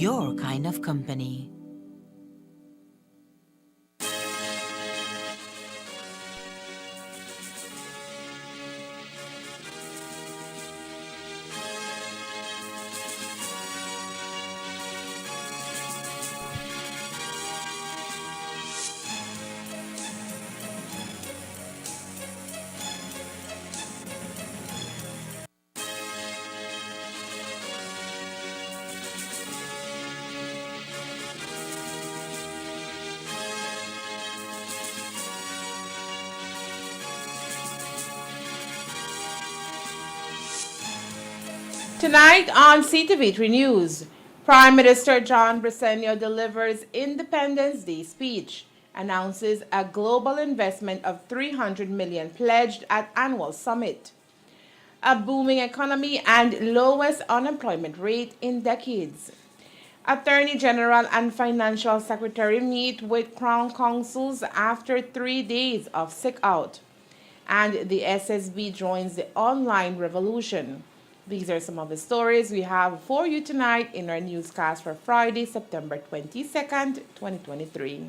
your kind of company. Tonight on CTV3 News, Prime Minister John Briceño delivers Independence Day speech, announces a global investment of $300 million pledged at annual summit, a booming economy and lowest unemployment rate in decades. Attorney General and Financial Secretary meet with Crown Counsels after 3 days of sick out. And the SSB joins the online revolution. These are some of the stories we have for you tonight in our newscast for Friday, September 22nd, 2023.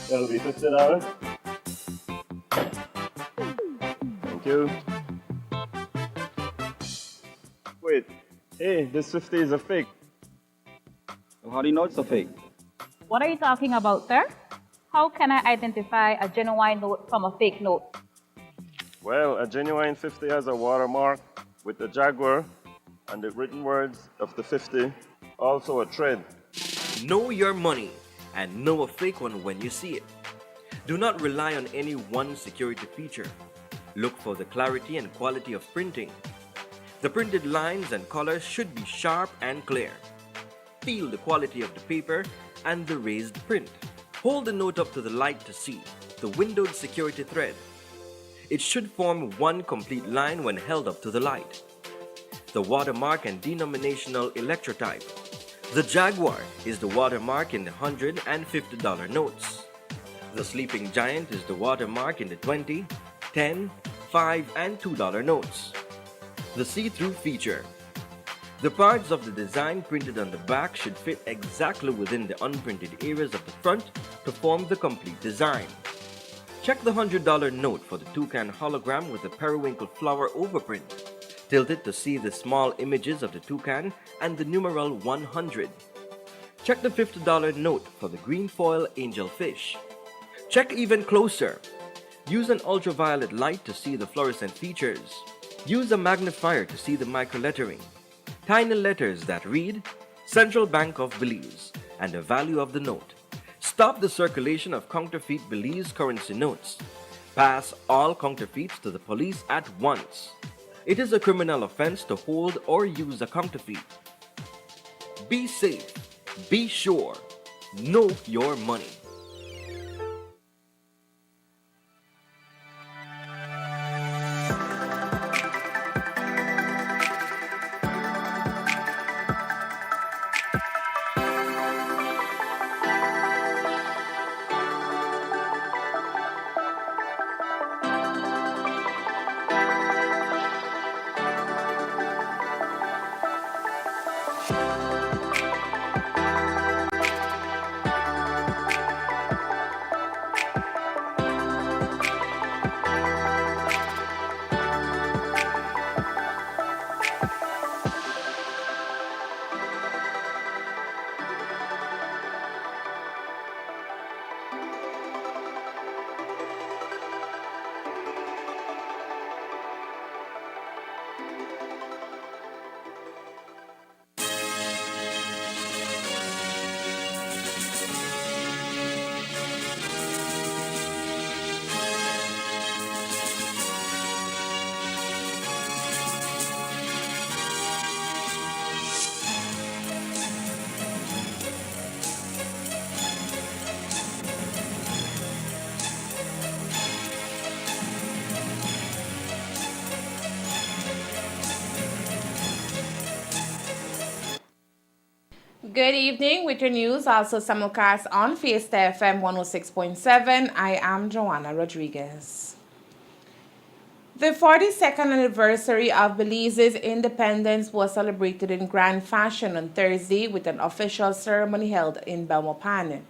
LB, $50. Thank you. Wait, hey, this 50 is a fake. How do you know it's a fake? What are you talking about, sir? How can I identify a genuine note from a fake note? Well, a genuine 50 has a watermark with the Jaguar and the written words of the 50, also a thread. Know your money and know a fake one when you see it. Do not rely on any one security feature. Look for the clarity and quality of printing. The printed lines and colors should be sharp and clear. Feel the quality of the paper and the raised print. Hold the note up to the light to see the windowed security thread. It should form one complete line when held up to the light. The watermark and denominational electrotype. The Jaguar is the watermark in the $100 and $50 notes. The Sleeping Giant is the watermark in the $20, $10, $5, and $2 notes. The see-through feature. The parts of the design printed on the back should fit exactly within the unprinted areas of the front to form the complete design. Check the $100 note for the toucan hologram with the periwinkle flower overprint. Tilt it to see the small images of the toucan and the numeral 100. Check the $50 note for the green foil angelfish. Check even closer. Use an ultraviolet light to see the fluorescent features. Use a magnifier to see the microlettering. Tiny letters that read Central Bank of Belize and the value of the note. Stop the circulation of counterfeit Belize currency notes. Pass all counterfeits to the police at once. It is a criminal offense to hold or use a counterfeit. Be safe, be sure, know your money. Good evening with your news, also simulcast on Fiesta FM 106.7. I am Joanna Rodriguez. The 42nd anniversary of Belize's independence was celebrated in grand fashion on Thursday with an official ceremony held in Belmopan.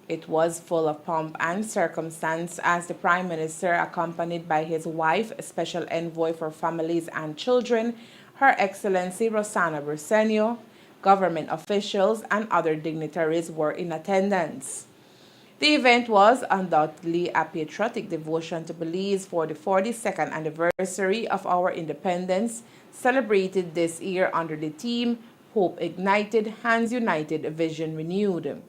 It was full of pomp and circumstance as the Prime Minister, accompanied by his wife, Special Envoy for Families and Children, Her Excellency Rosana Briceño, government officials, and other dignitaries were in attendance. The event was undoubtedly a patriotic devotion to Belize for the 42nd anniversary of our independence, celebrated this year under the theme Hope Ignited, Hands United, Vision Renewed.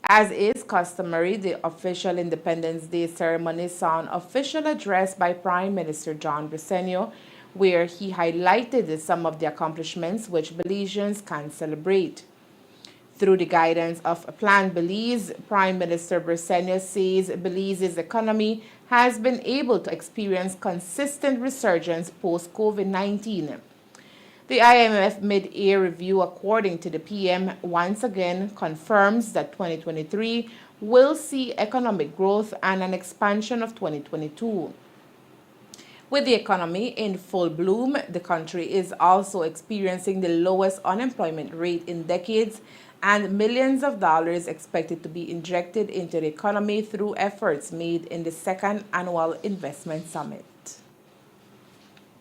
As is customary, the official Independence Day ceremony saw an official address by Prime Minister John Briceño, where he highlighted some of the accomplishments which Belizeans can celebrate. Through the guidance of Plan Belize, Prime Minister Briceño says Belize's economy has been able to experience consistent resurgence post-COVID-19. The IMF mid-year review, according to the PM, once again confirms that 2023 will see economic growth and an expansion of 2022. With the economy in full bloom, the country is also experiencing the lowest unemployment rate in decades and millions of dollars expected to be injected into the economy through efforts made in the second annual investment summit.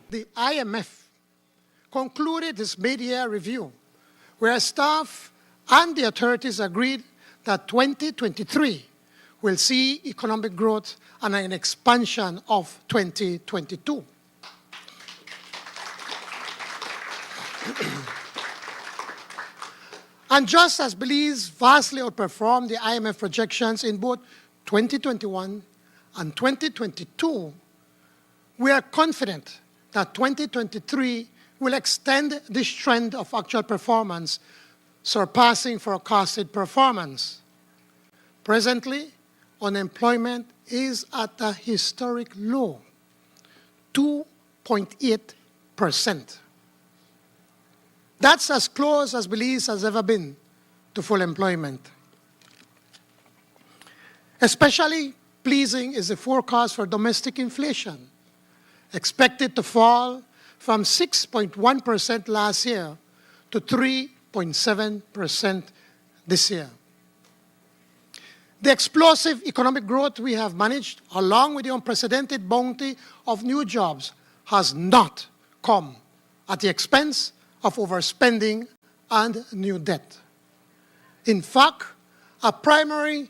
The IMF concluded its mid-year review, where staff and the authorities agreed that 2023 will see economic growth and an expansion of 2022. And just as Belize vastly outperformed the IMF projections in both 2021 and 2022, we are confident that 2023 will extend this trend of actual performance, surpassing forecasted performance. Presently, unemployment is at a historic low, 2.8%. That's as close as Belize has ever been to full employment. Especially pleasing is the forecast for domestic inflation, expected to fall from 6.1% last year to 3.7% this year. The explosive economic growth we have managed, along with the unprecedented bounty of new jobs, has not come at the expense of overspending and new debt. In fact, a primary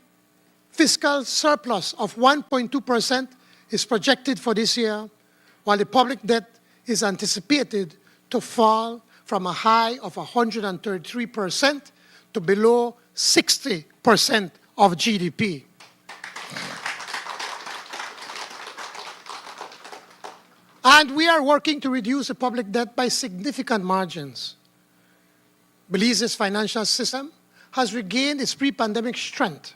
fiscal surplus of 1.2% is projected for this year, while the public debt is anticipated to fall from a high of 133% to below 60% of GDP. And we are working to reduce the public debt by significant margins. Belize's financial system has regained its pre-pandemic strength.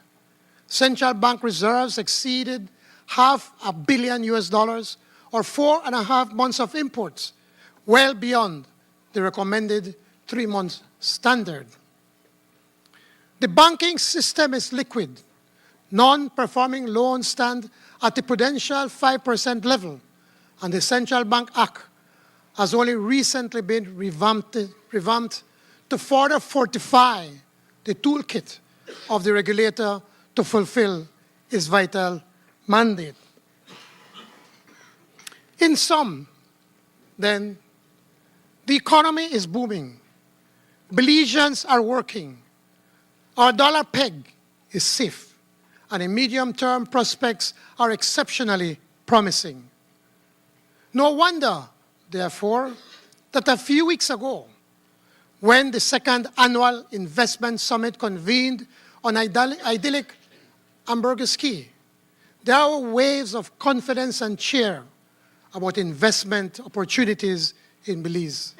Central bank reserves exceeded $500 million, or 4.5 months of imports, well beyond the recommended 3-month standard. The banking system is liquid. Non-performing loans stand at the prudential 5% level, and the Central Bank Act has only recently been revamped to further fortify the toolkit of the regulator to fulfill its vital mandate. In sum, then, the economy is booming. Belizeans are working. Our dollar peg is safe, and the medium-term prospects are exceptionally promising. No wonder, therefore, that a few weeks ago, when the second annual investment summit convened on idyllic Hamburger's Key, there were waves of confidence and cheer about investment opportunities in Belize.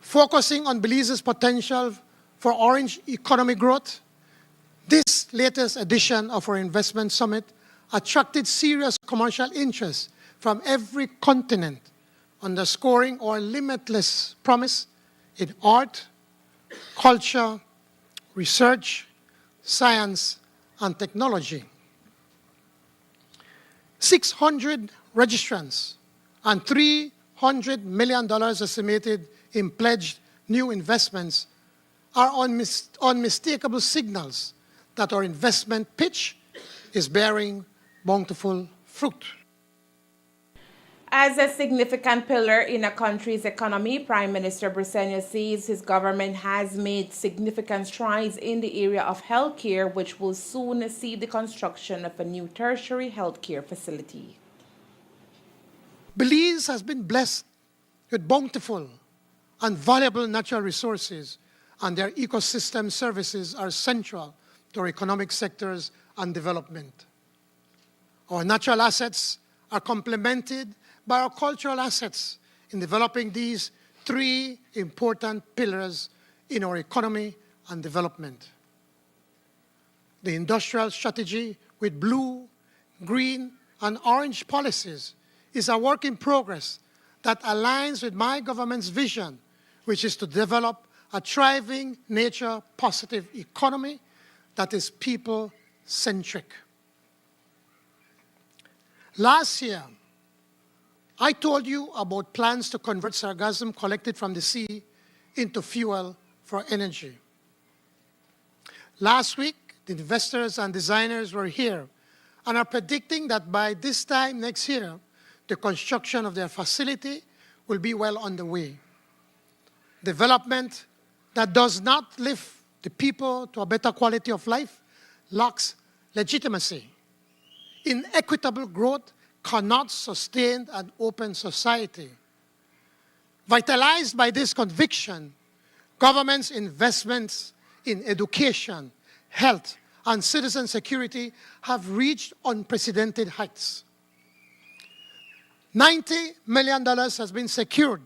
Focusing on Belize's potential for orange economic growth, this latest edition of our investment summit attracted serious commercial interest from every continent, underscoring our limitless promise in art, culture, research, science, and technology. 600 registrants and $300 million estimated in pledged new investments are unmistakable signals that our investment pitch is bearing bountiful fruit. As a significant pillar in a country's economy, Prime Minister Briceño says his government has made significant strides in the area of healthcare, which will soon see the construction of a new tertiary healthcare facility. Belize has been blessed with bountiful and valuable natural resources, and their ecosystem services are central to our economic sectors and development. Our natural assets are complemented by our cultural assets in developing these three important pillars in our economy and development. The industrial strategy with blue, green, and orange policies is a work in progress that aligns with my government's vision, which is to develop a thriving, nature-positive economy that is people-centric. Last year, I told you about plans to convert sargassum collected from the sea into fuel for energy. Last week, the investors and designers were here and are predicting that by this time next year, the construction of their facility will be well underway. Development that does not lift the people to a better quality of life lacks legitimacy. Inequitable growth cannot sustain an open society. Vitalized by this conviction, government's investments in education, health, and citizen security have reached unprecedented heights. $90 million has been secured,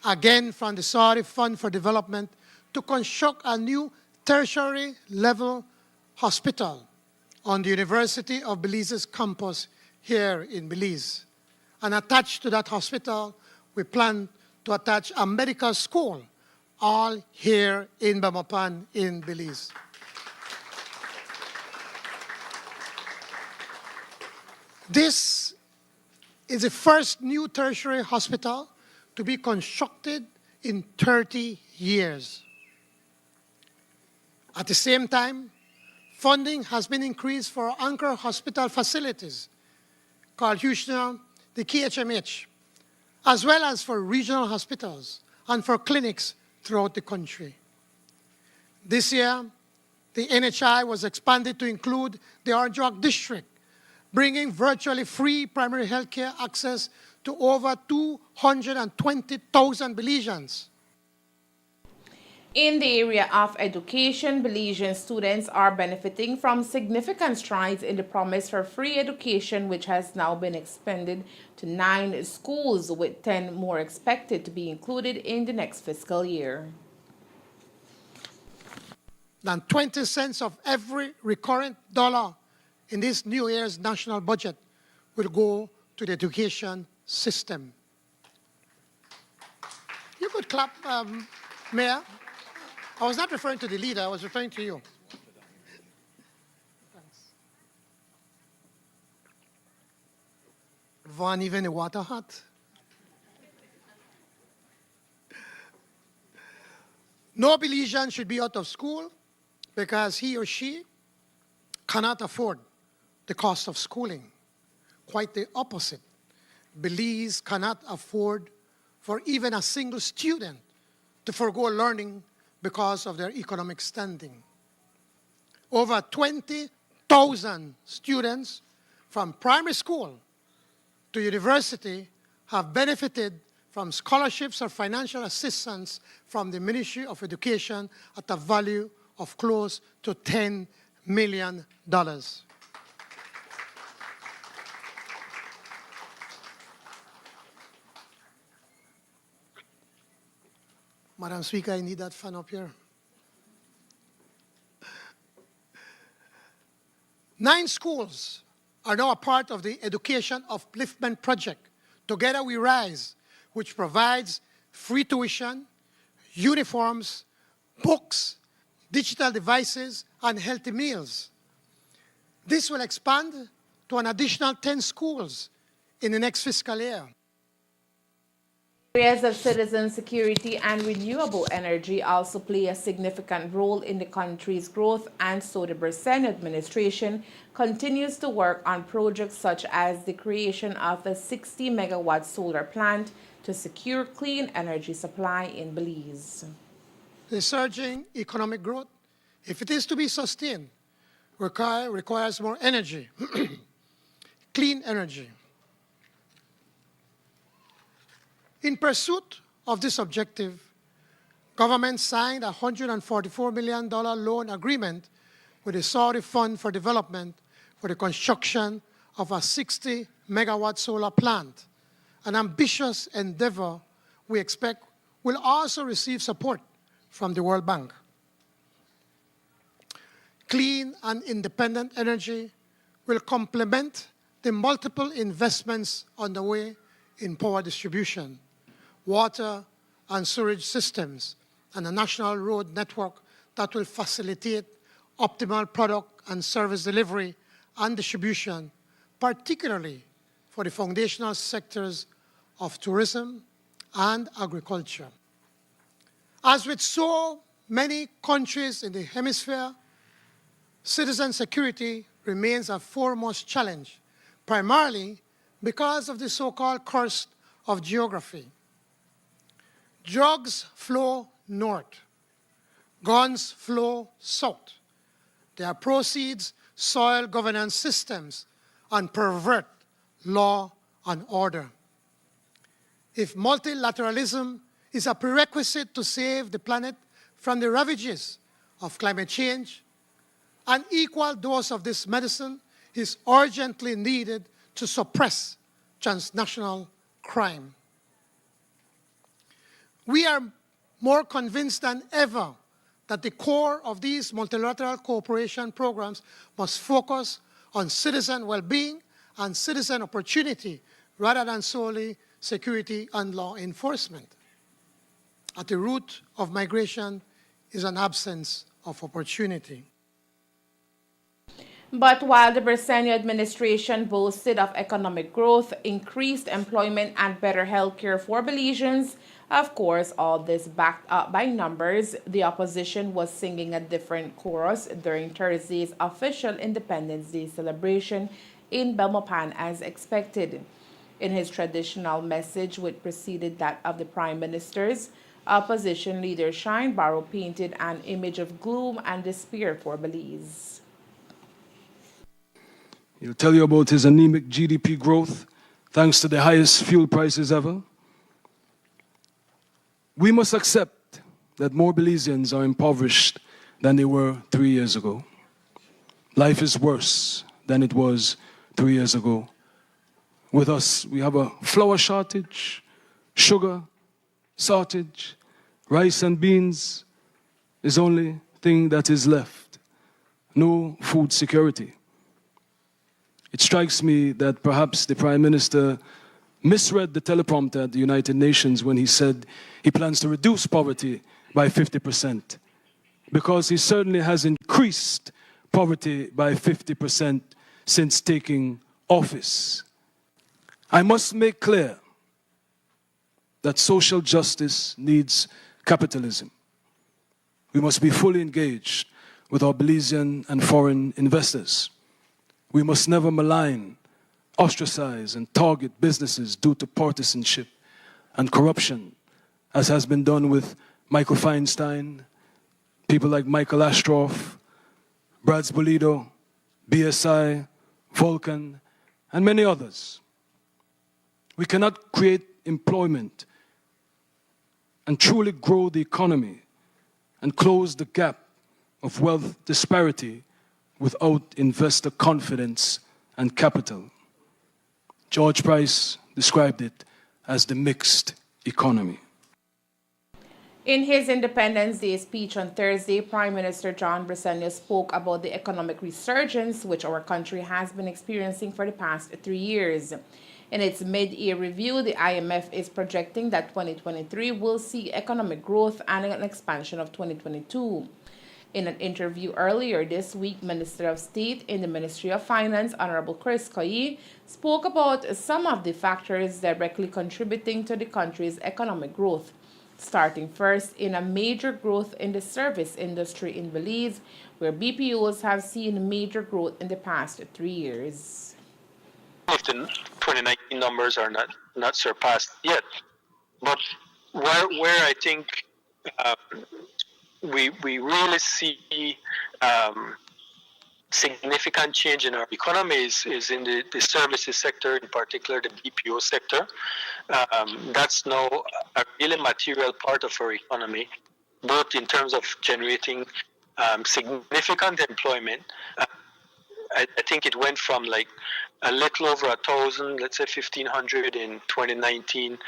again from the Saudi Fund for Development, to construct a new tertiary level hospital on the University of Belize's campus here in Belize. And attached to that hospital, we plan to attach a medical school, all here in Bamapan in Belize. This is the first new tertiary hospital to be constructed in 30 years. At the same time, funding has been increased for anchor hospital facilities called Houston, the KHMH, as well as for regional hospitals and for clinics throughout the country. This year, the NHI was expanded to include the Orange Walk District, bringing virtually free primary health care access to over 220,000 Belizeans. In the area of education, Belizean students are benefiting from significant strides in the promise for free education, which has now been expanded to 9 schools, with 10 more expected to be included in the next fiscal year. Than 20 cents of every recurrent dollar in this new year's national budget will go to the education system. You could clap, Mayor. I was not referring to the leader, I was referring to you. Thanks. Van even a water hot. No Belizean should be out of school because he or she cannot afford the cost of schooling. Quite the opposite. Belize cannot afford for even a single student to forego learning because of their economic standing. Over 20,000 students from primary school to university have benefited from scholarships or financial assistance from the Ministry of Education at a value of close to $10 million. Madam Speaker, I need that fan up here. 9 schools are now a part of the Education Upliftment Project, Together We Rise, which provides free tuition, uniforms, books, digital devices, and healthy meals. This will expand to an additional 10 schools in the next fiscal year. Areas of citizen security and renewable energy also play a significant role in the country's growth, and so the Bressan administration continues to work on projects such as the creation of a 60-megawatt solar plant to secure clean energy supply in Belize. The surging economic growth, if it is to be sustained, requires more energy, clean energy. In pursuit of this objective, government signed a $144 million loan agreement with the Saudi Fund for Development for the construction of a 60-megawatt solar plant, an ambitious endeavor we expect will also receive support from the World Bank. Clean and independent energy will complement the multiple investments underway in power distribution, water and sewage systems, and a national road network that will facilitate optimal product and service delivery and distribution, particularly for the foundational sectors of tourism and agriculture. As with so many countries in the hemisphere, citizen security remains a foremost challenge, primarily because of the so-called curse of geography. Drugs flow north, guns flow south. Their proceeds soil governance systems and pervert law and order. If multilateralism is a prerequisite to save the planet from the ravages of climate change, an equal dose of this medicine is urgently needed to suppress transnational crime. We are more convinced than ever that the core of these multilateral cooperation programs must focus on citizen well-being and citizen opportunity rather than solely security and law enforcement. At the root of migration is an absence of opportunity. But while the Bressan administration boasted of economic growth, increased employment, and better health care for Belizeans, of course, all this backed up by numbers, the opposition was singing a different chorus during Thursday's official Independence Day celebration in Belmopan as expected. In his traditional message, which preceded that of the Prime Minister's, opposition leader Shine Barrow painted an image of gloom and despair for Belize. He'll tell you about his anemic GDP growth, thanks to the highest fuel prices ever. We must accept that more Belizeans are impoverished than they were 3 years ago. Life is worse than it was 3 years ago. With us, we have a flour shortage, sugar shortage, rice and beans is the only thing that is left. No food security. It strikes me that perhaps the Prime Minister misread the teleprompter at the United Nations when he said he plans to reduce poverty by 50%, because he certainly has increased poverty by 50% since taking office. I must make clear that social justice needs capitalism. We must be fully engaged with our Belizean and foreign investors. We must never malign, ostracize, and target businesses due to partisanship and corruption, as has been done with Michael Feinstein, people like Michael Ashtroff, Brad Spolido, BSI, Vulcan, and many others. We cannot create employment and truly grow the economy and close the gap of wealth disparity without investor confidence and capital. George Price described it as the mixed economy. In his Independence Day speech on Thursday, Prime Minister John Bressan spoke about the economic resurgence which our country has been experiencing for the past 3 years. In its mid-year review, the IMF is projecting that 2023 will see economic growth and an expansion of 2022. In an interview earlier this week, Minister of State in the Ministry of Finance, Honorable Chris Koyi, spoke about some of the factors directly contributing to the country's economic growth. Starting first in a major growth in the service industry in Belize, where BPOs have seen major growth in the past 3 years. If the 2019 numbers are not surpassed yet, but where I think we really see significant change in our economy is in the services sector, in particular the BPO sector. That's now a really material part of our economy, both in terms of generating significant employment. I think it went from like a little over 1,000, let's say 1,500 in 2019,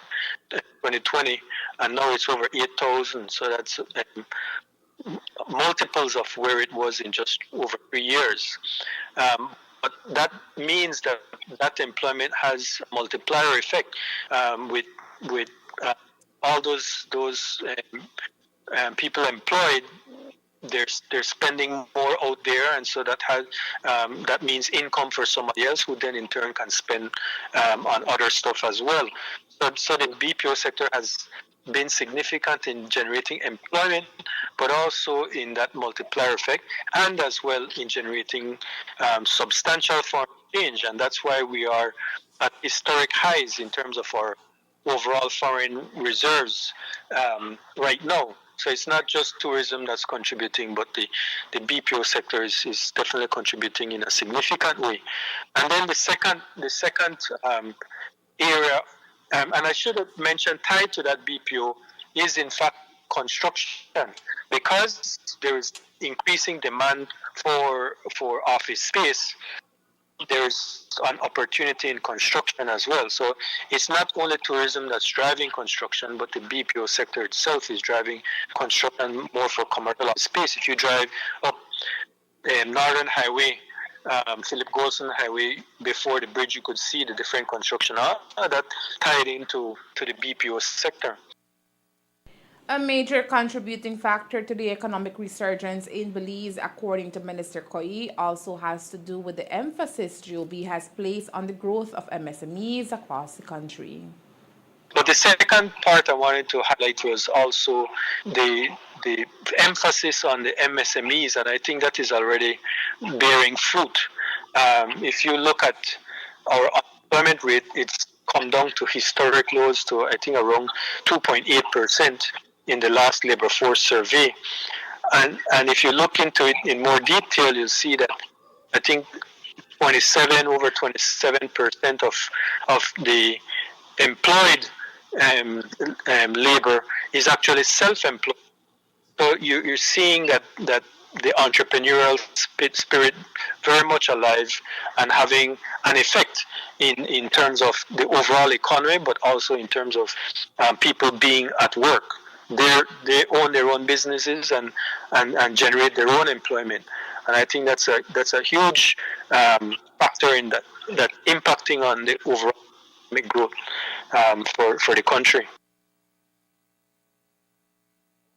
2020, and now it's over 8,000. So that's multiples of where it was in just over 3 years. But that means that employment has a multiplier effect with all those people employed. They're spending more out there, and so that means income for somebody else, who then in turn can spend on other stuff as well. So the BPO sector has been significant in generating employment, but also in that multiplier effect, and as well in generating substantial foreign exchange, and that's why we are at historic highs in terms of our overall foreign reserves right now. So it's not just tourism that's contributing, but the BPO sector is definitely contributing in a significant way. And then the second area, and I should have mentioned, tied to that BPO, is in fact construction, because there is increasing demand for office space. There's an opportunity in construction as well. So it's not only tourism that's driving construction, but the BPO sector itself is driving construction more for commercial space. If you drive up Northern Highway, Philip Golson Highway, before the bridge, you could see the different construction that tied into the BPO sector. A major contributing factor to the economic resurgence in Belize, according to Minister Koyi, also has to do with the emphasis GOB has placed on the growth of MSMEs across the country. But the second part I wanted to highlight was also the emphasis on the MSMEs, and I think that is already bearing fruit. If you look at our unemployment rate, it's come down to historic lows, to I think around 2.8% in the last labor force survey. And if you look into it in more detail, you'll see that I think over 27% of the employed labor is actually self-employed. So you're seeing that the entrepreneurial spirit very much alive and having an effect in terms of the overall economy, but also in terms of people being at work. They own their own businesses and generate their own employment, and I think that's a huge factor in that impacting on the overall economic growth for the country.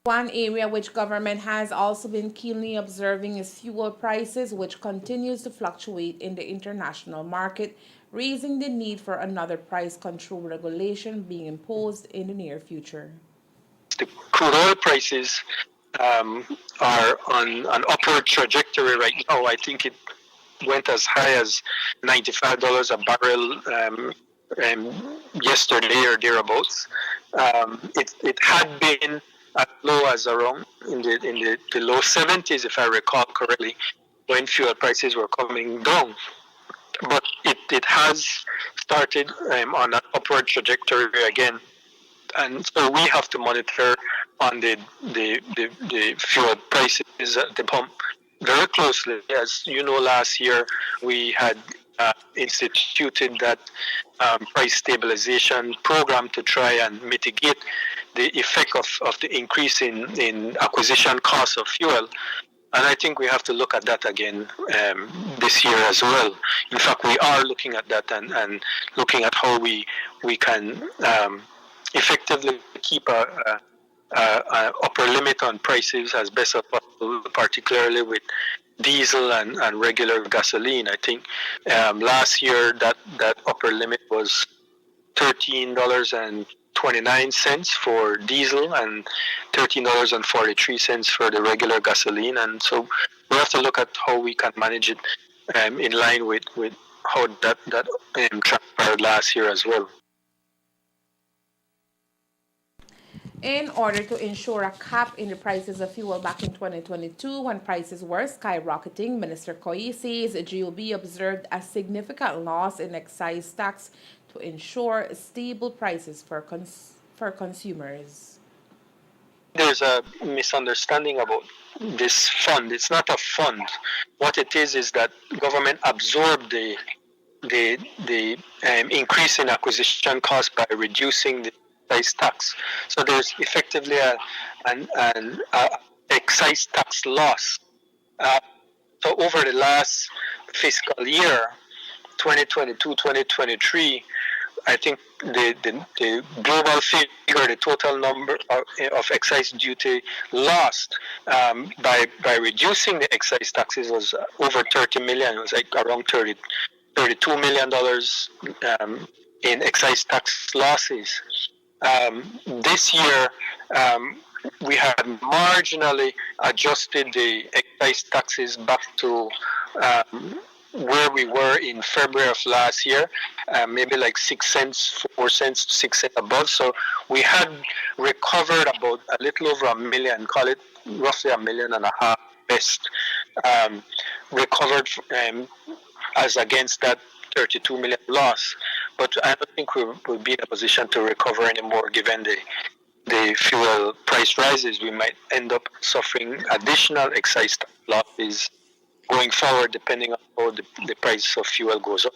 One area which government has also been keenly observing is fuel prices, which continues to fluctuate in the international market, raising the need for another price control regulation being imposed in the near future. The crude oil prices are on an upward trajectory right now. I think it went as high as $95 a barrel yesterday or thereabouts. It had been as low as around in the low 70s, if I recall correctly, when fuel prices were coming down. But it has started on an upward trajectory again. And so we have to monitor on the fuel prices at the pump very closely. As you know, last year we had instituted that price stabilization program to try and mitigate the effect of the increase in acquisition costs of fuel. And I think we have to look at that again this year as well. In fact, we are looking at that and looking at how we can effectively keep a upper limit on prices as best as possible, particularly with diesel and regular gasoline. I think last year that upper limit was $13.29 for diesel and $13.43 for the regular gasoline. And so we have to look at how we can manage it in line with how that transpired last year as well. In order to ensure a cap in the prices of fuel back in 2022 when prices were skyrocketing, Minister Koyi says GOB observed a significant loss in excise tax to ensure stable prices for consumers. There's a misunderstanding about this fund. It's not a fund. What it is that government absorbed the increase in acquisition cost by reducing the excise tax. So there's effectively an excise tax loss. So over the last fiscal year, 2022-2023, I think the global figure, the total number of excise duty lost by reducing the excise taxes was over 30 million. It was like around $32 million in excise tax losses. This year, we had marginally adjusted the excise taxes back to where we were in February of last year, maybe like 6 cents, 4 cents, 6 cents above. So we had recovered about a little over $1 million, call it roughly $1.5 million best, recovered as against that 32 million loss. But I don't think we'll be in a position to recover anymore given the fuel price rises. We might end up suffering additional excise losses going forward, depending on how the price of fuel goes up.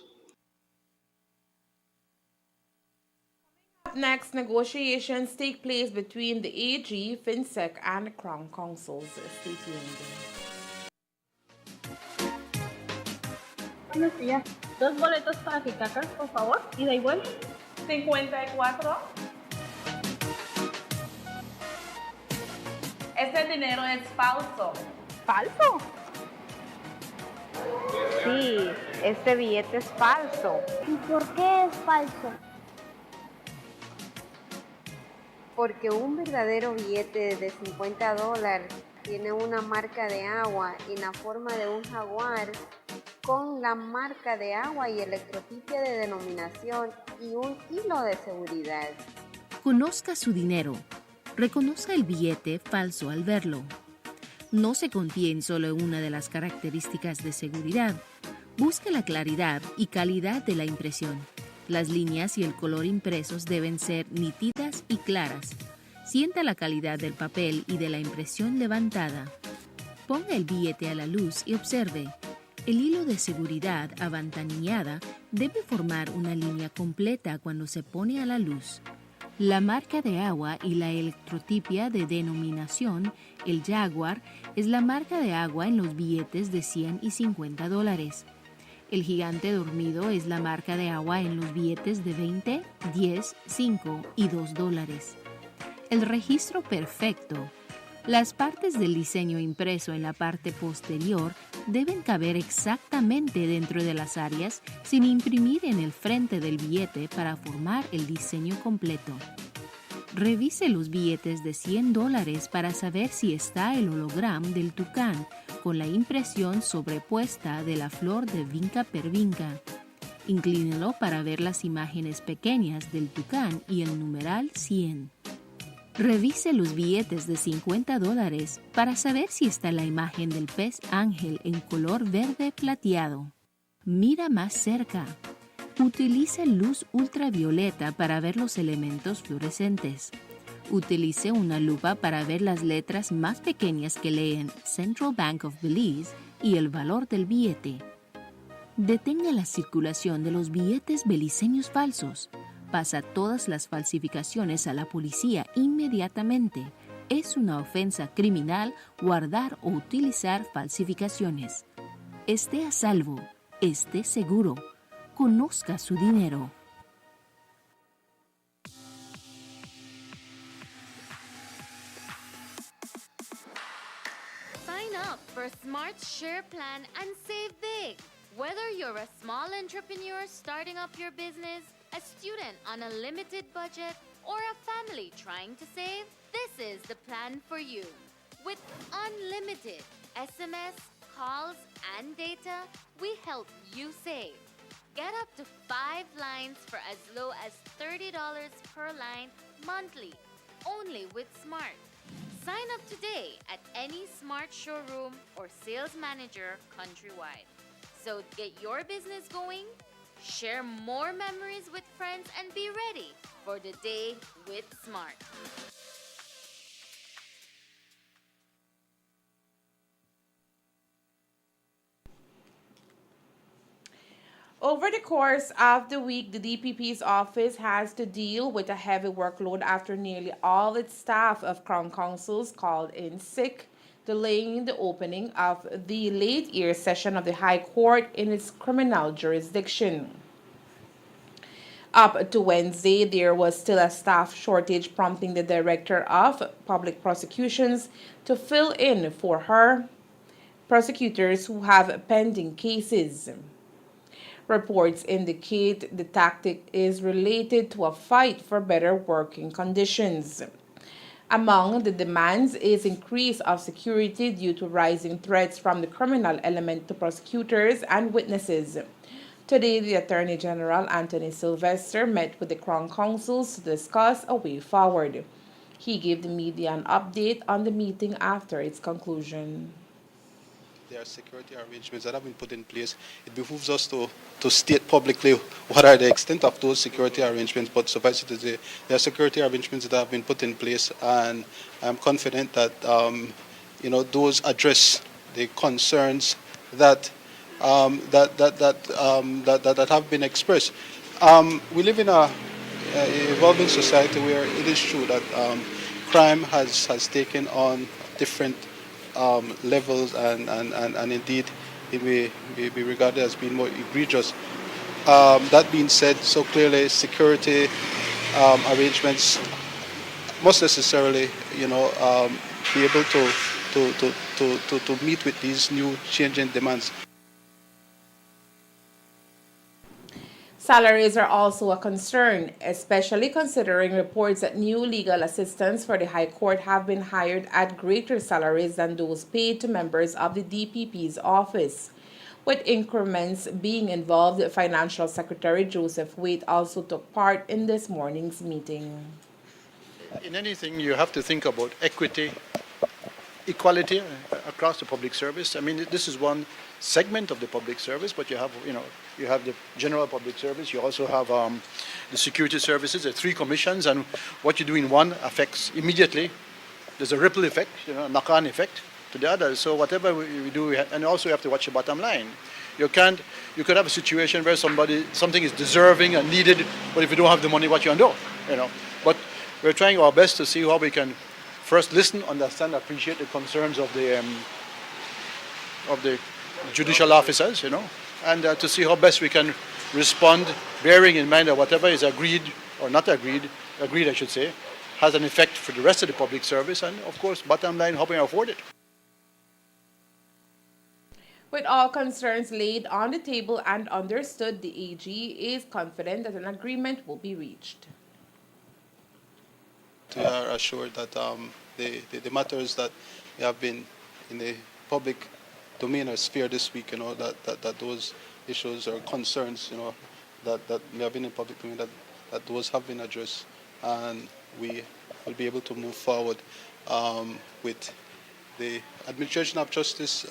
Up next, negotiations take place between the AG, FinSec, and the Crown Councils. Stay tuned. Buenos días. 2 boletos para Ficacas, por favor. Ida y vuelta. 54. Ese dinero es falso. ¿Falso? Sí, este billete es falso. ¿Y por qué es falso? Porque un verdadero billete de $50 tiene una marca de agua en la forma de un jaguar con la marca de agua y electrotipia de denominación y un hilo de seguridad. Conozca su dinero. Reconozca el billete falso al verlo. No se confíe en solo una de las características de seguridad. Busque la claridad y calidad de la impresión. Las líneas y el color impresos deben ser nítidas y claras. Sienta la calidad del papel y de la impresión levantada. Ponga el billete a la luz y observe. El hilo de seguridad avantanillada debe formar una línea completa cuando se pone a la luz. La marca de agua y la electrotipia de denominación, el Jaguar, es la marca de agua en los billetes de 100 y $50. El gigante dormido es la marca de agua en los billetes de 20, 10, 5 y $2. El registro perfecto. Las partes del diseño impreso en la parte posterior deben caber exactamente dentro de las áreas sin imprimir en el frente del billete para formar el diseño completo. Revise los billetes de $100 para saber si está el holograma del tucán con la impresión sobrepuesta de la flor de vinca per vinca. Inclínelo para ver las imágenes pequeñas del tucán y el numeral 100. Revise los billetes de $50 para saber si está la imagen del pez ángel en color verde plateado. Mira más cerca. Utilice luz ultravioleta para ver los elementos fluorescentes. Utilice una lupa para ver las letras más pequeñas que leen Central Bank of Belize y el valor del billete. Detenga la circulación de los billetes beliceños falsos. Pasa todas las falsificaciones a la policía inmediatamente. Es una ofensa criminal guardar o utilizar falsificaciones. Esté a salvo, esté seguro, conozca su dinero. Let's share, plan, and save big. Whether you're a small entrepreneur starting up your business, a student on a limited budget, or a family trying to save, this is the plan for you. With unlimited SMS, calls, and data, we help you save. Get up to 5 lines for as low as $30 per line monthly, only with Smart. Sign up today at any Smart showroom or sales manager countrywide. So get your business going, share more memories with friends, and be ready for the day with Smart. Over the course of the week, the DPP's office has to deal with a heavy workload after nearly all its staff of Crown Councils called in sick, delaying the opening of the late year session of the High Court in its criminal jurisdiction. Up to Wednesday, there was still a staff shortage, prompting the Director of Public Prosecutions to fill in for her prosecutors who have pending cases. Reports indicate the tactic is related to a fight for better working conditions. Among the demands is increase of security due to rising threats from the criminal element to prosecutors and witnesses. Today, the Attorney General Anthony Sylvester met with the Crown Councils to discuss a way forward. He gave the media an update on the meeting after its conclusion. There are security arrangements that have been put in place. It behooves us to state publicly what are the extent of those security arrangements, but suffice it to say, there are security arrangements that have been put in place, and I'm confident that those address the concerns that that have been expressed. We live in a evolving society where it is true that crime has taken on different levels, and indeed it may be regarded as being more egregious. That being said, so clearly security arrangements must necessarily, be able to meet with these new changing demands. Salaries are also a concern, especially considering reports that new legal assistants for the High Court have been hired at greater salaries than those paid to members of the DPP's office. With increments being involved, Financial Secretary Joseph Waite also took part in this morning's meeting. In anything, you have to think about equity, equality across the public service. I mean, this is one segment of the public service, but you have the general public service. You also have the security services. There are 3 commissions, and what you do in one affects immediately. There's a ripple effect, a knock-on effect to the others. So whatever we do, and also you have to watch the bottom line. You could have a situation where something is deserving and needed, but if you don't have the money, what you do? But we're trying our best to see how we can first listen, understand, appreciate the concerns of the judicial officers, and to see how best we can respond, bearing in mind that whatever is agreed or not agreed I should say, has an effect for the rest of the public service, and of course, bottom line, how we afford it. With all concerns laid on the table and understood, the AG is confident that an agreement will be reached. We are assured that the matters that have been in the public domain or sphere this week, that those issues or concerns, that may have been in public domain, that those have been addressed, and we will be able to move forward with the administration of justice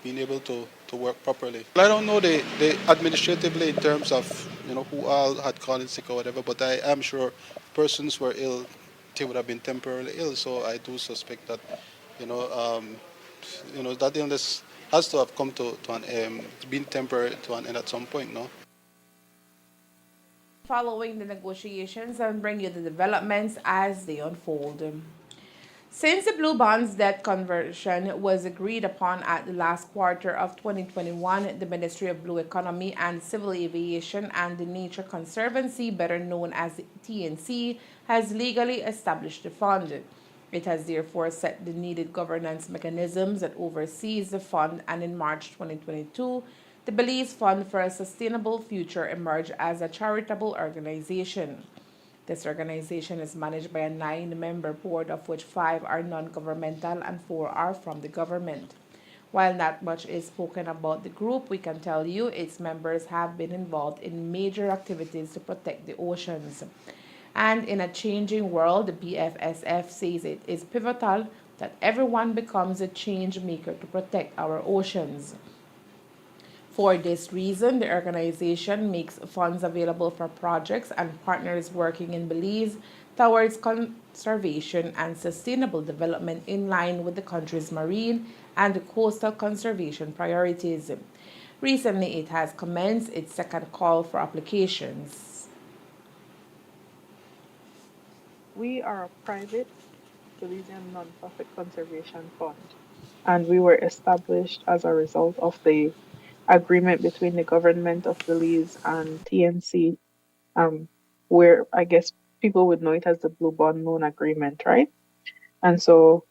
being able to work properly. I don't know the administratively in terms of who all had called in sick or whatever, but I am sure persons were ill. They would have been temporarily ill, so I do suspect that that illness has to have come to an been temporary to an end at some point, no? Following the negotiations and bring you the developments as they unfold. Since the Blue Bonds debt conversion was agreed upon at the last quarter of 2021, the Ministry of Blue Economy and Civil Aviation and the Nature Conservancy, better known as the TNC, has legally established the fund. It has therefore set the needed governance mechanisms that oversees the fund, and in March 2022, the Belize Fund for a Sustainable Future emerged as a charitable organization. This organization is managed by a 9-member board, of which 5 are non-governmental and 4 are from the government. While not much is spoken about the group, we can tell you its members have been involved in major activities to protect the oceans. And in a changing world, the BFSF says it is pivotal that everyone becomes a change maker to protect our oceans. For this reason, the organization makes funds available for projects and partners working in Belize towards conservation and sustainable development in line with the country's marine and coastal conservation priorities. Recently, it has commenced its second call for applications. We are a private Belizean nonprofit conservation fund, and we were established as a result of the agreement between the government of Belize and TNC, where I guess people would know it as the Blue Bond Loan Agreement, right? And so,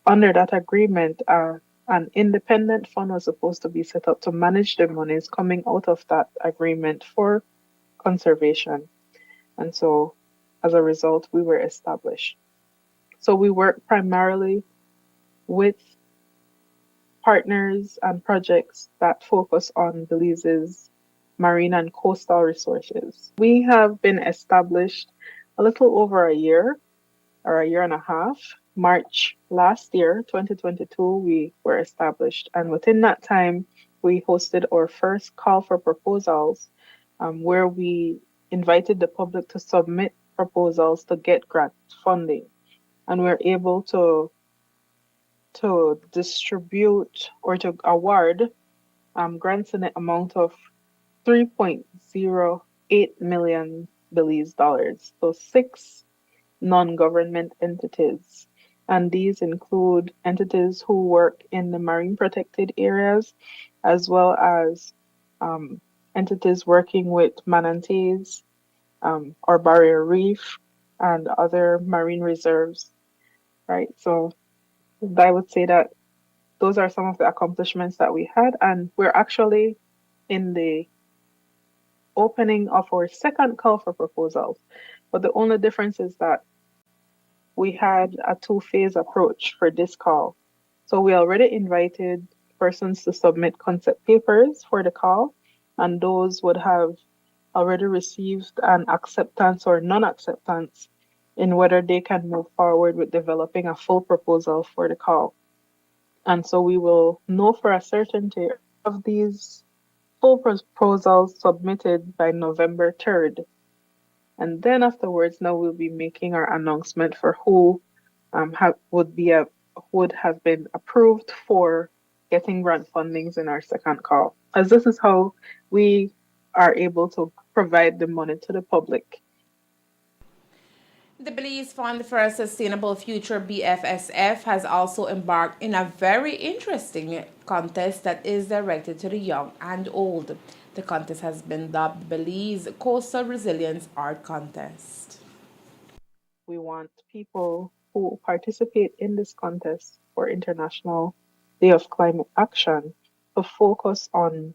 under that agreement, an independent fund was supposed to be set up to manage the monies coming out of that agreement for conservation. And so, as a result, we were established. So, we work primarily with partners and projects that focus on Belize's marine and coastal resources. We have been established a little over a year or a year and a half. March last year, 2022, we were established. And within that time, we hosted our first call for proposals, where we invited the public to submit proposals to get grant funding. And we're able to distribute or to award grants in the amount of 3.08 million Belize dollars. So 6 non-government entities. And these include entities who work in the marine protected areas, as well as entities working with manatees or barrier reef and other marine reserves, right? So I would say that those are some of the accomplishments that we had, and we're actually in the opening of our second call for proposals. But the only difference is that we had a 2-phase approach for this call. So we already invited persons to submit concept papers for the call, and those would have already received an acceptance or non-acceptance in whether they can move forward with developing a full proposal for the call. And so we will know for a certainty of these full proposals submitted by November 3rd. And then afterwards, now we'll be making our announcement for who would have been approved for getting grant fundings in our second call. As this is how we are able to provide the money to the public. The Belize Fund for a Sustainable Future BFSF has also embarked in a very interesting contest that is directed to the young and old. The contest has been dubbed Belize Coastal Resilience Art Contest. We want people who participate in this contest for International Day of Climate Action to focus on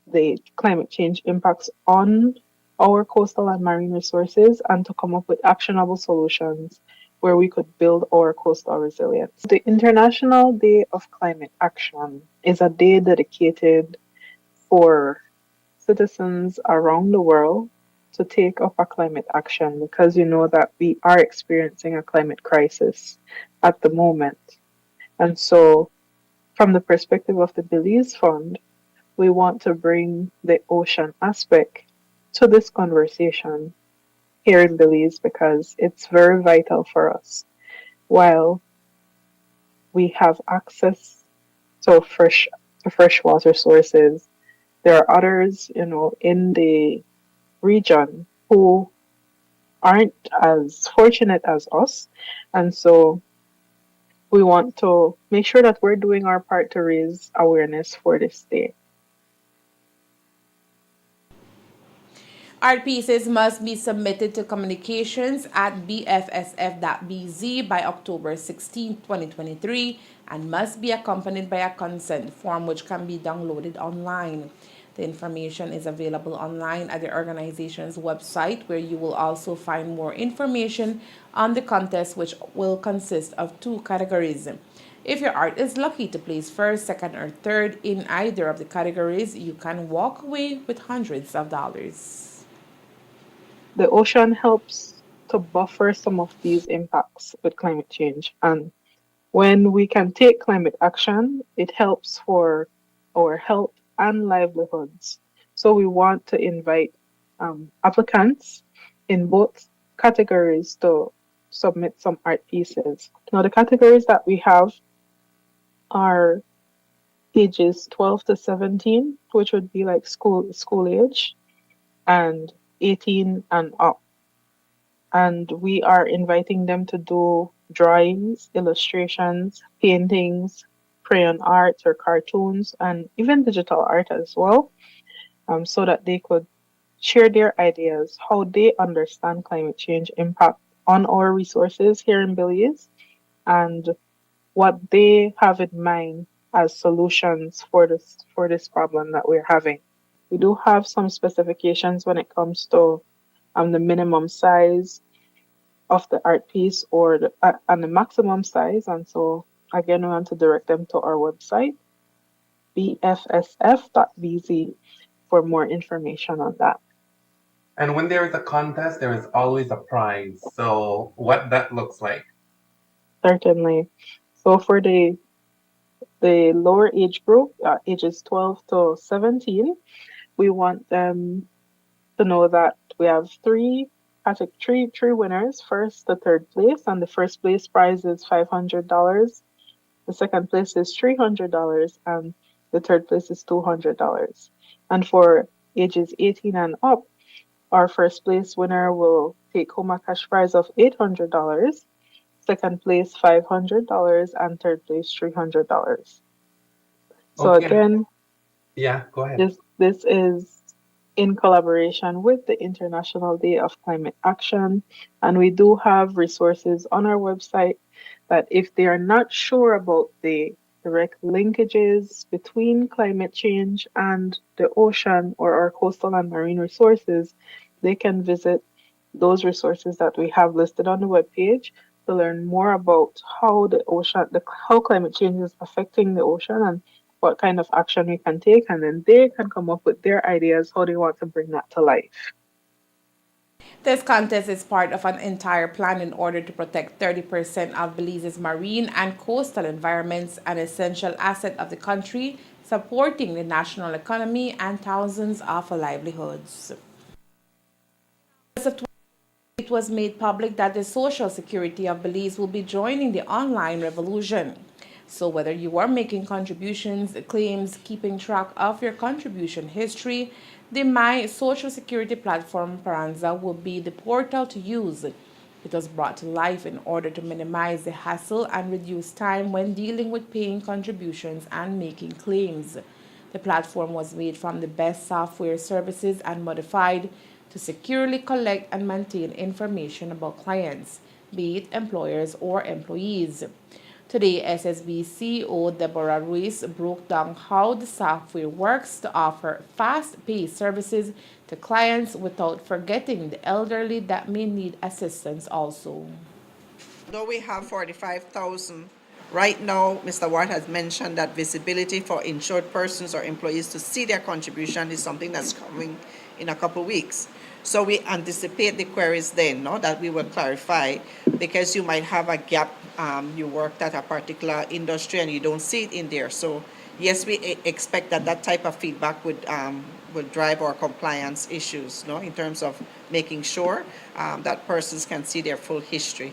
the climate change impacts on our coastal and marine resources and to come up with actionable solutions where we could build our coastal resilience. The International Day of Climate Action is a day dedicated for citizens around the world to take up a climate action because you know that we are experiencing a climate crisis at the moment. And so, from the perspective of the Belize Fund, we want to bring the ocean aspect to this conversation here in Belize because it's very vital for us. While we have access to freshwater sources, there are others, in the region who aren't as fortunate as us. And so we want to make sure that we're doing our part to raise awareness for this day. Art pieces must be submitted to communications at bfsf.bz by October 16, 2023, and must be accompanied by a consent form which can be downloaded online. The information is available online at the organization's website, where you will also find more information on the contest, which will consist of 2 categories. If your art is lucky to place first, second, or third in either of the categories, you can walk away with hundreds of dollars. The ocean helps to buffer some of these impacts with climate change. And when we can take climate action, it helps for our health and livelihoods. So we want to invite applicants in both categories to submit some art pieces. Now, the categories that we have are ages 12 to 17, which would be like school age, and 18 and up. And we are inviting them to do drawings, illustrations, paintings, crayon art or cartoons, and even digital art as well, so that they could share their ideas, how they understand climate change impact on our resources here in Belize, and what they have in mind as solutions for this problem that we're having. We do have some specifications when it comes to the minimum size of the art piece or and the maximum size. And so again, we want to direct them to our website, bfsf.bz, for more information on that. And when there is a contest, there is always a prize. So what that looks like? Certainly. So for the lower age group, ages 12 to 17, we want them to know that we have three winners, first to third place, and the first place prize is $500. The second place is $300, and the third place is $200. And for ages 18 and up, our first place winner will take home a cash prize of $800, second place $500, and third place $300. So Okay. again, Yeah, go ahead. this is in collaboration with the International Day of Climate Action, and we do have resources on our website that if they are not sure about the direct linkages between climate change and the ocean or our coastal and marine resources, they can visit those resources that we have listed on the webpage to learn more about how how climate change is affecting the ocean and what kind of action we can take, and then they can come up with their ideas how they want to bring that to life. This contest is part of an entire plan in order to protect 30% of Belize's marine and coastal environments, an essential asset of the country, supporting the national economy and thousands of livelihoods. It was made public that the Social Security of Belize will be joining the online revolution. So whether you are making contributions, claims, keeping track of your contribution history, the My Social Security platform Paranza will be the portal to use. It was brought to life in order to minimize the hassle and reduce time when dealing with paying contributions and making claims. The platform was made from the best software services and modified to securely collect and maintain information about clients, be it employers or employees. Today, SSB CEO Deborah Ruiz broke down how the software works to offer fast-paced services to clients without forgetting the elderly that may need assistance also. Though we have 45,000, right now, Mr. Ward has mentioned that visibility for insured persons or employees to see their contribution is something that's coming in a couple weeks. So we anticipate the queries then, no, that we will clarify, because you might have a gap. You worked at a particular industry and you don't see it in there. So yes, we expect that type of feedback would drive our compliance issues, no, in terms of making sure that persons can see their full history.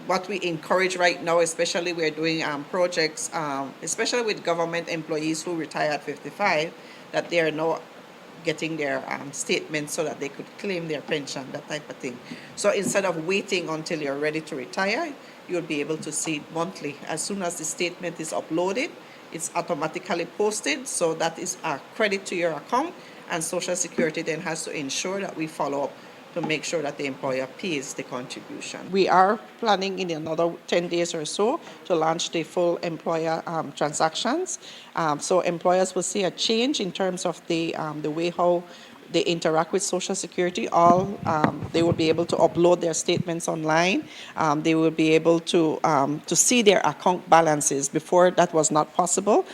What we encourage right now, especially we're doing projects, especially with government employees who retire at 55, that they are now getting their statements so that they could claim their pension, that type of thing. So instead of waiting until you're ready to retire, you'll be able to see it monthly. As soon as the statement is uploaded, it's automatically posted, so that is a credit to your account, and Social Security then has to ensure that we follow up to make sure that the employer pays the contribution. We are planning in another 10 days or so to launch the full employer transactions. So employers will see a change in terms of the way how they interact with Social Security. They will be able to upload their statements online. They will be able to see their account balances. Before that was not possible.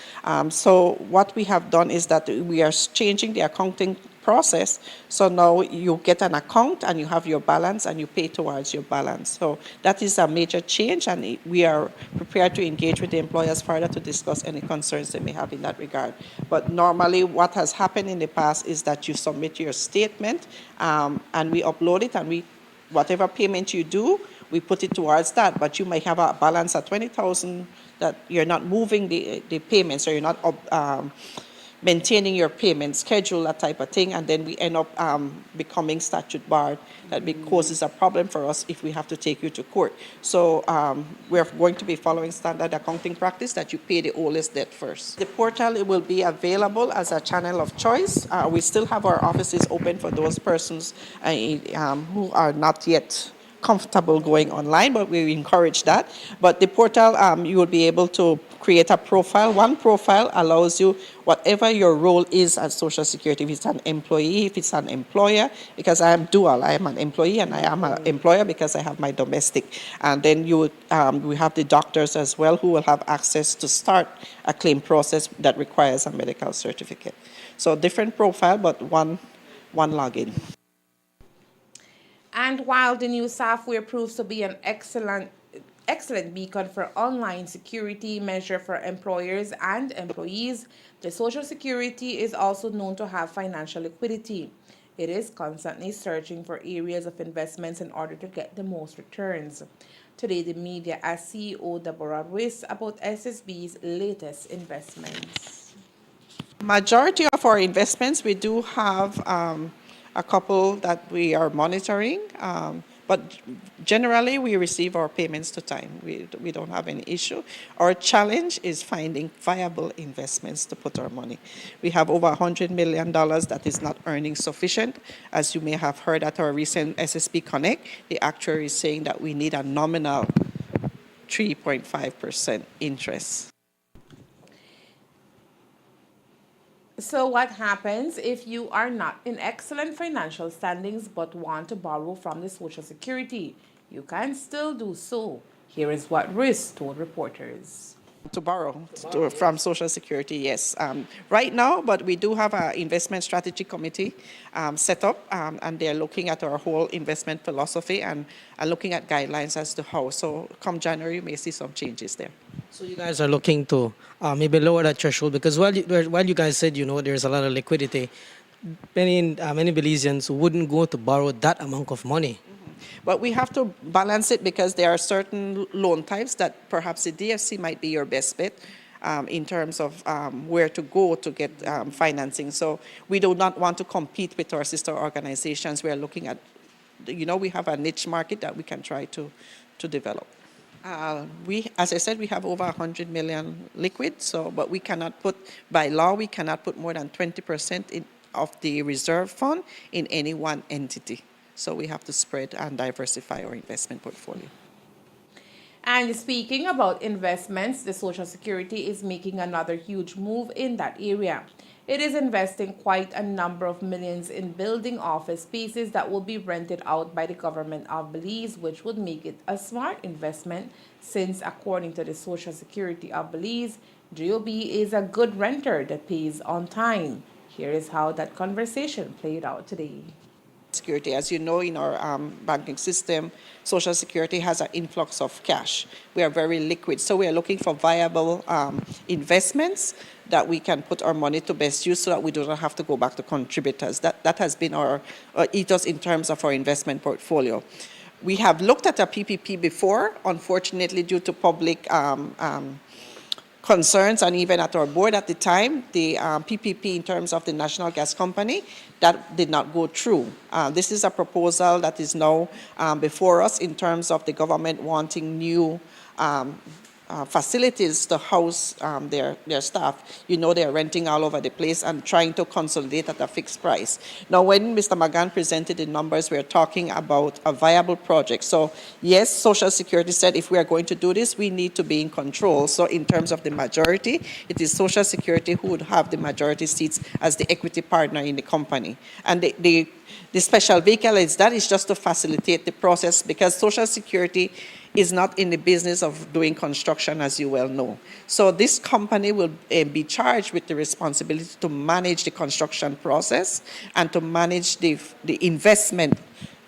So what we have done is that we are changing the accounting process. So now you get an account and you have your balance and you pay towards your balance. So that is a major change, and we are prepared to engage with the employers further to discuss any concerns they may have in that regard. But normally what has happened in the past is that you submit your statement and we upload it, and whatever payment you do, we put it towards that. But you may have a balance at 20,000 that you're not moving the payments, or you're not maintaining your payment schedule, that type of thing, and then we end up becoming statute barred. That causes a problem for us if we have to take you to court. So we're going to be following standard accounting practice that you pay the oldest debt first. The portal, it will be available as a channel of choice. We still have our offices open for those persons who are not yet comfortable going online, but we encourage that. But the portal, you will be able to create a profile. One profile allows you whatever your role is at Social Security, if it's an employee, if it's an employer, because I am dual. I am an employee and I am an employer because I have my domestic. And then we have the doctors as well who will have access to start a claim process that requires a medical certificate. So different profile, but one login. And while the new software proves to be an excellent beacon for online security measure for employers and employees, the Social Security is also known to have financial liquidity. It is constantly searching for areas of investments in order to get the most returns. Today, the media asked CEO Deborah Ruiz about SSB's latest investments. Majority of our investments, we do have a couple that we are monitoring, but generally we receive our payments to time. We don't have any issue. Our challenge is finding viable investments to put our money. We have over $100 million that is not earning sufficient. As you may have heard at our recent SSB Connect, the actuary is saying that we need a nominal 3.5% interest. So what happens if you are not in excellent financial standings but want to borrow from the Social Security? You can still do so. Here is what Ruiz told reporters. To borrow from Social Security, yes. Right now, but we do have an investment strategy committee set up, and they're looking at our whole investment philosophy and looking at guidelines as to how. So come January, you may see some changes there. So you guys are looking to maybe lower that threshold, because while you guys said, there's a lot of liquidity, many Belizeans wouldn't go to borrow that amount of money. But we have to balance it, because there are certain loan types that perhaps the DFC might be your best bet in terms of where to go to get financing. So we do not want to compete with our sister organizations. We are looking at, we have a niche market that we can try to develop. As I said, we have over 100 million liquid, but we cannot by law, we cannot put more than 20% of the reserve fund in any one entity. So we have to spread and diversify our investment portfolio. And speaking about investments, the Social Security is making another huge move in that area. It is investing quite a number of millions in building office spaces that will be rented out by the government of Belize, which would make it a smart investment since, according to the Social Security of Belize, GOB is a good renter that pays on time. Here is how that conversation played out today. Security. As you know, in our banking system, Social Security has an influx of cash. We are very liquid, so we are looking for viable investments that we can put our money to best use so that we do not have to go back to contributors. That has been our ethos in terms of our investment portfolio. We have looked at a PPP before. Unfortunately, due to public concerns, and even at our board at the time, the PPP in terms of the National Gas Company, that did not go through. This is a proposal that is now before us in terms of the government wanting new facilities to house their staff. You know, they're renting all over the place and trying to consolidate at a fixed price. Now, when Mr. Magan presented the numbers, we're talking about a viable project. So yes, Social Security said if we are going to do this, we need to be in control. So in terms of the majority, it is Social Security who would have the majority seats as the equity partner in the company. And the special vehicle is just to facilitate the process, because Social Security is not in the business of doing construction, as you well know. So this company will be charged with the responsibility to manage the construction process and to manage the investment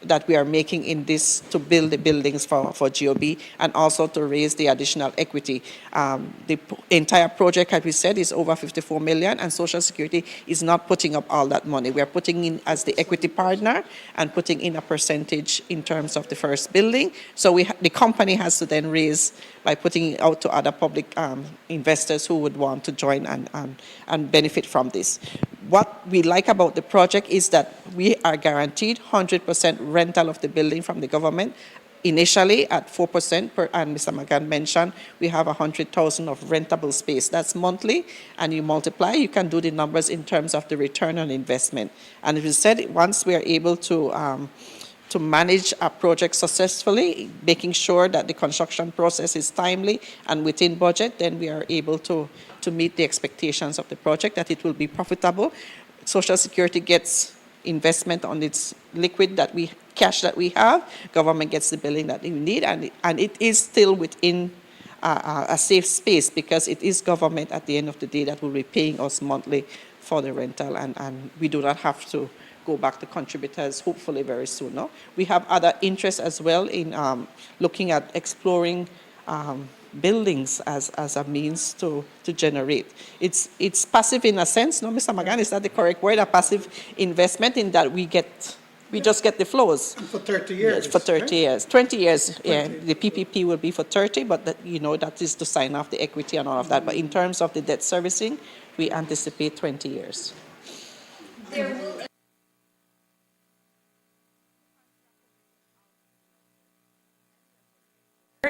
that we are making in this to build the buildings for GOB, and also to raise the additional equity. The entire project, as we said, is over 54 million, and Social Security is not putting up all that money. We are putting in as the equity partner and putting in a percentage in terms of the first building. So the company has to then raise by putting it out to other public investors who would want to join and benefit from this. What we like about the project is that we are guaranteed 100% rental of the building from the government, initially at 4%, and Mr. Magan mentioned we have 100,000 of rentable space. That's monthly, and you multiply, you can do the numbers in terms of the return on investment. And as we said, once we are able to manage a project successfully, making sure that the construction process is timely and within budget, then we are able to meet the expectations of the project, that it will be profitable. Social Security gets investment on its liquid cash that we have. Government gets the billing that we need, and it is still within a safe space, because it is government at the end of the day that will be paying us monthly for the rental, and we do not have to go back to contributors, hopefully very soon. No? We have other interests as well in looking at exploring buildings as a means to generate. It's passive in a sense, no, Mr. Magan, is that the correct word? A passive investment in that we just get the flows. For 30 years. Yes, for 30 years. 20 years, yeah. The PPP will be for 30, but that is to sign off the equity and all of that. But in terms of the debt servicing, we anticipate 20 years.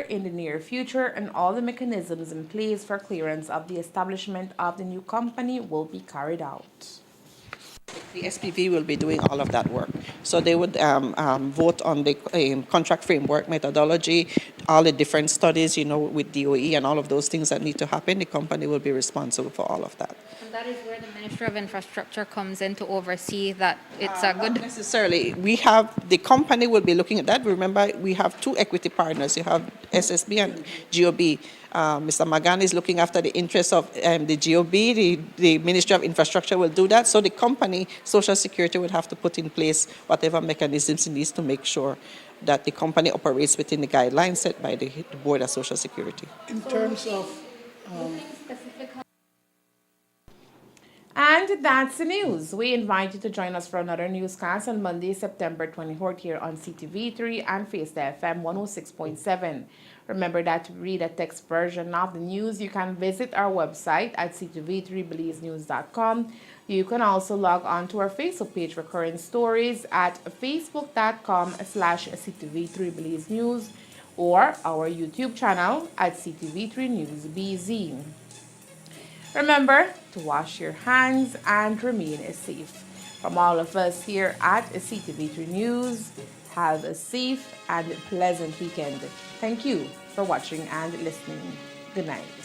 In the near future, and all the mechanisms in place for clearance of the establishment of the new company will be carried out. The SPV will be doing all of that work. So they would vote on the contract framework methodology, all the different studies, with DOE and all of those things that need to happen. The company will be responsible for all of that. And that is where the Ministry of Infrastructure comes in to oversee that it's a good... Not necessarily. The company will be looking at that. Remember, we have two equity partners. You have SSB and GOB. Mr. Magan is looking after the interests of the GOB. The Ministry of Infrastructure will do that. So the company, Social Security, will have to put in place whatever mechanisms it needs to make sure that the company operates within the guidelines set by the Board of Social Security. In terms of... And that's the news. We invite you to join us for another newscast on Monday, September 24th here on CTV3 and Face.the FM 106.7. Remember that to read a text version of the news, you can visit our website at CTV3BelizeNews.com. You can also log on to our Facebook page for current stories at facebook.com/CTV3BelizeNews or our YouTube channel at CTV3 News BZ. Remember to wash your hands and remain safe. From all of us here at CTV3 News, have a safe and pleasant weekend. Thank you for watching and listening. Good night.